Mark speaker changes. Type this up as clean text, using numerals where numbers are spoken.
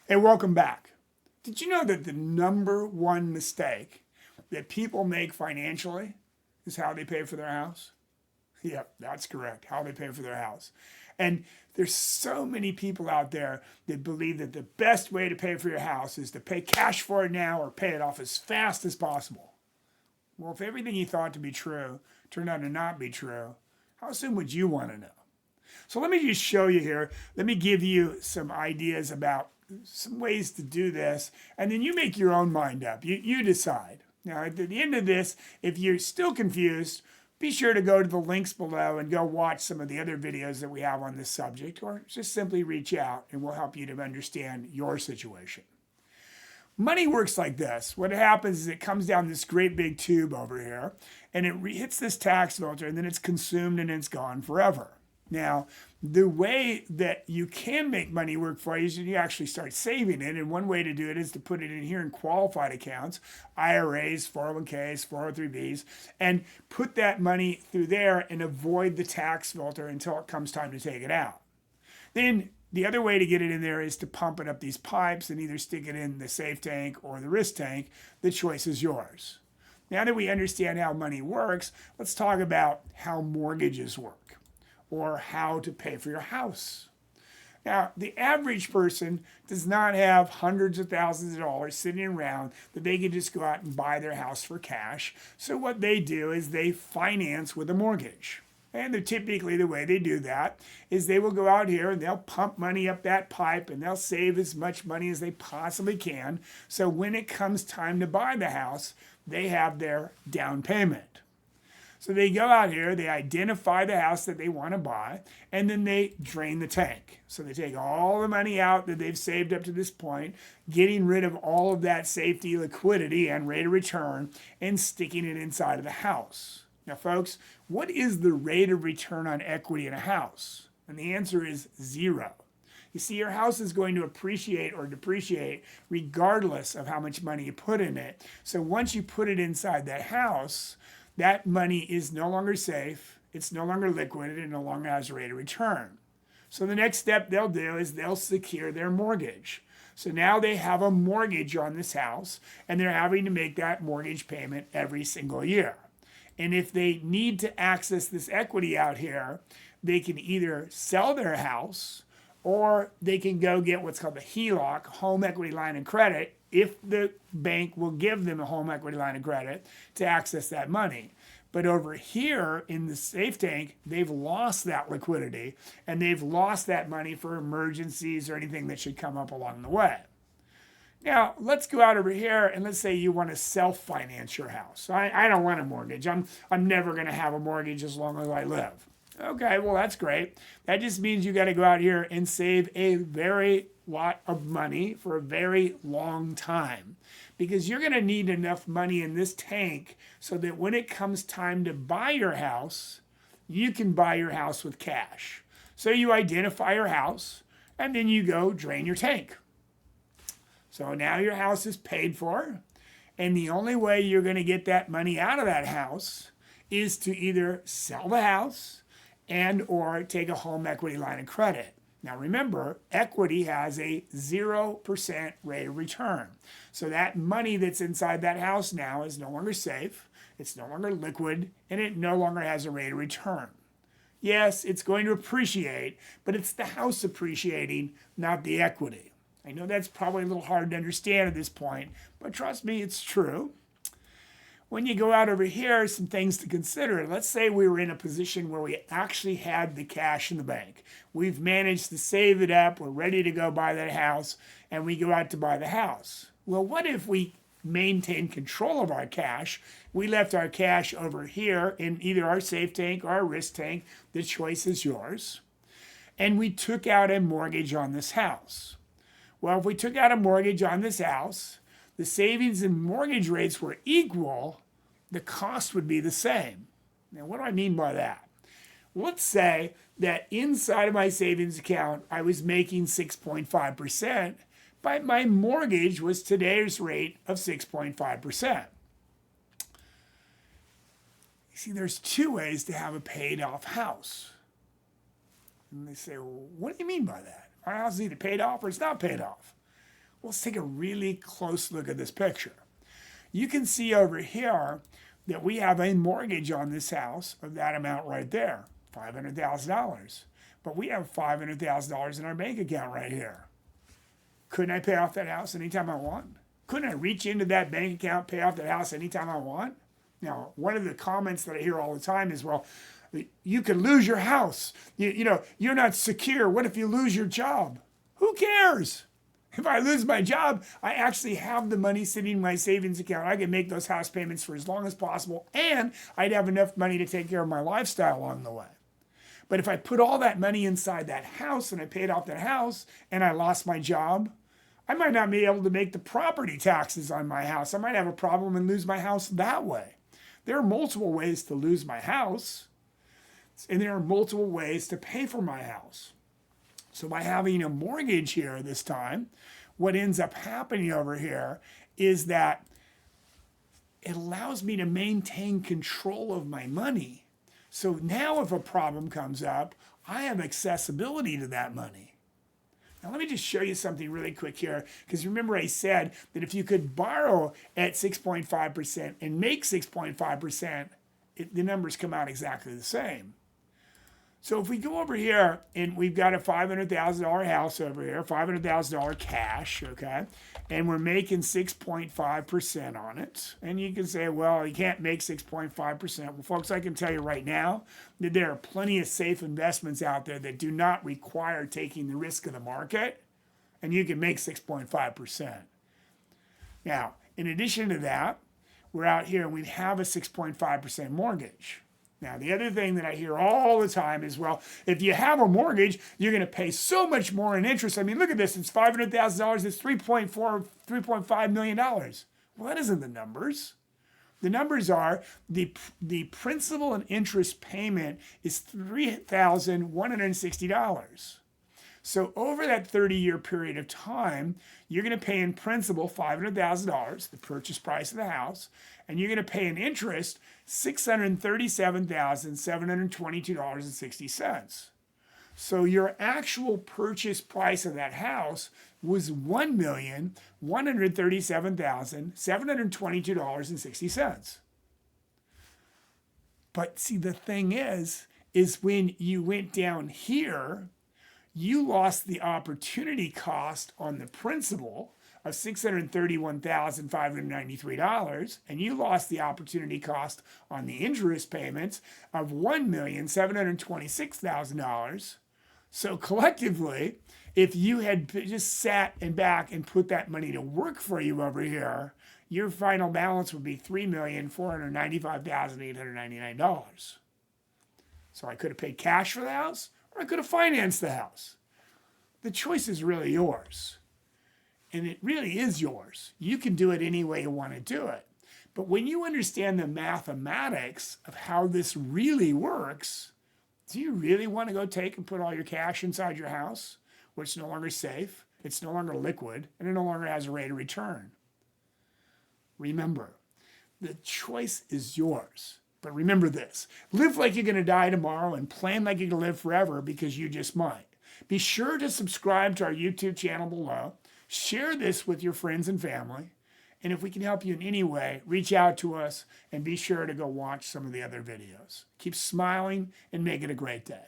Speaker 1: Hey, welcome back. Did you know that the number one mistake that people make financially is how they pay for their house? Yep, that's correct. How they pay for their house. And there's so many people out there that believe that the best way to pay for your house is to pay cash for it now or pay it off as fast as possible. Well, if everything you thought to be true turned out to not be true, how soon would you want to know? So let me just show you here. Let me give you some ideas about some ways to do this, and then you make your own mind up. You decide. Now, at the end of this, if you're still confused, be sure to go to the links below and go watch some of the other videos that we have on this subject, or just simply reach out and we'll help you to understand your situation. Money works like this. What happens is it comes down this great big tube over here, and it hits this tax filter, and then it's consumed and it's gone forever. Now, the way that you can make money work for you is you actually start saving it. And one way to do it is to put it in here in qualified accounts, IRAs, 401ks, 403bs, and put that money through there and avoid the tax filter until it comes time to take it out. Then the other way to get it in there is to pump it up these pipes and either stick it in the safe tank or the risk tank. The choice is yours. Now that we understand how money works, let's talk about how mortgages work, or how to pay for your house. Now, the average person does not have hundreds of thousands of dollars sitting around that they can just go out and buy their house for cash. So what they do is they finance with a mortgage. And typically the way they do that is they will go out here and they'll pump money up that pipe and they'll save as much money as they possibly can. So when it comes time to buy the house, they have their down payment. So they go out here, they identify the house that they want to buy, and then they drain the tank. So they take all the money out that they've saved up to this point, getting rid of all of that safety, liquidity, and rate of return, and sticking it inside of the house. Now, folks, what is the rate of return on equity in a house? And the answer is 0. You see, your house is going to appreciate or depreciate regardless of how much money you put in it. So once you put it inside that house, that money is no longer safe, it's no longer liquid, it no longer has a rate of return. So the next step they'll do is they'll secure their mortgage. So now they have a mortgage on this house, and they're having to make that mortgage payment every single year. And if they need to access this equity out here, they can either sell their house or they can go get what's called a HELOC, home equity line of credit, if the bank will give them a home equity line of credit to access that money. But over here in the safe tank, they've lost that liquidity and they've lost that money for emergencies or anything that should come up along the way. Now, let's go out over here and let's say you want to self-finance your house. I don't want a mortgage. I'm never going to have a mortgage as long as I live. Okay, well, that's great. That just means you got to go out here and save a very lot of money for a very long time, because you're going to need enough money in this tank so that when it comes time to buy your house, you can buy your house with cash. So you identify your house and then you go drain your tank. So now your house is paid for, and the only way you're going to get that money out of that house is to either sell the house and or take a home equity line of credit. Now remember, equity has a 0% rate of return. So that money that's inside that house now is no longer safe, it's no longer liquid, and it no longer has a rate of return. Yes, it's going to appreciate, but it's the house appreciating, not the equity. I know that's probably a little hard to understand at this point, but trust me, it's true. When you go out over here, some things to consider. Let's say we were in a position where we actually had the cash in the bank. We've managed to save it up, we're ready to go buy that house, and we go out to buy the house. Well, what if we maintained control of our cash? We left our cash over here in either our safe tank or our risk tank. The choice is yours. And we took out a mortgage on this house. Well, if we took out a mortgage on this house, the savings and mortgage rates were equal, the cost would be the same. Now, what do I mean by that? Let's say that inside of my savings account, I was making 6.5%, but my mortgage was today's rate of 6.5%. You see, there's two ways to have a paid off house. And they say, well, what do you mean by that? Our house is either paid off or it's not paid off. Well, let's take a really close look at this picture. You can see over here that we have a mortgage on this house of that amount right there, $500,000. But we have $500,000 in our bank account right here. Couldn't I pay off that house anytime I want? Couldn't I reach into that bank account, pay off that house anytime I want? Now, one of the comments that I hear all the time is, well, you could lose your house. You're not secure. What if you lose your job? Who cares? If I lose my job, I actually have the money sitting in my savings account. I can make those house payments for as long as possible, and I'd have enough money to take care of my lifestyle along the way. But if I put all that money inside that house and I paid off that house and I lost my job, I might not be able to make the property taxes on my house. I might have a problem and lose my house that way. There are multiple ways to lose my house, and there are multiple ways to pay for my house. So by having a mortgage here this time, what ends up happening over here is that it allows me to maintain control of my money. So now if a problem comes up, I have accessibility to that money. Now let me just show you something really quick here, because remember I said that if you could borrow at 6.5% and make 6.5%, the numbers come out exactly the same. So if we go over here and we've got a $500,000 house over here, $500,000 cash, okay, and we're making 6.5% on it, and you can say, well, you can't make 6.5%. Well, folks, I can tell you right now that there are plenty of safe investments out there that do not require taking the risk of the market, and you can make 6.5%. Now, in addition to that, we're out here and we have a 6.5% mortgage. Now, the other thing that I hear all the time is, well, if you have a mortgage, you're going to pay so much more in interest. I mean, look at this. It's $500,000. It's $3.5 million. Well, that isn't the numbers. The numbers are the principal and interest payment is $3,160. So over that 30-year period of time, you're going to pay in principal $500,000, the purchase price of the house, and you're going to pay in interest $637,722.60. So your actual purchase price of that house was $1,137,722.60. But see, the thing is when you went down here, you lost the opportunity cost on the principal of $631,593, and you lost the opportunity cost on the interest payments of $1,726,000. So collectively, if you had just sat and back and put that money to work for you over here, your final balance would be $3,495,899. So I could have paid cash for the house, or I could have financed the house. The choice is really yours. And it really is yours. You can do it any way you want to do it. But when you understand the mathematics of how this really works, do you really want to go take and put all your cash inside your house where it's no longer safe, it's no longer liquid, and it no longer has a rate of return? Remember, the choice is yours. But remember this, live like you're going to die tomorrow and plan like you're going to live forever, because you just might. Be sure to subscribe to our YouTube channel below. Share this with your friends and family. And if we can help you in any way, reach out to us and be sure to go watch some of the other videos. Keep smiling and make it a great day.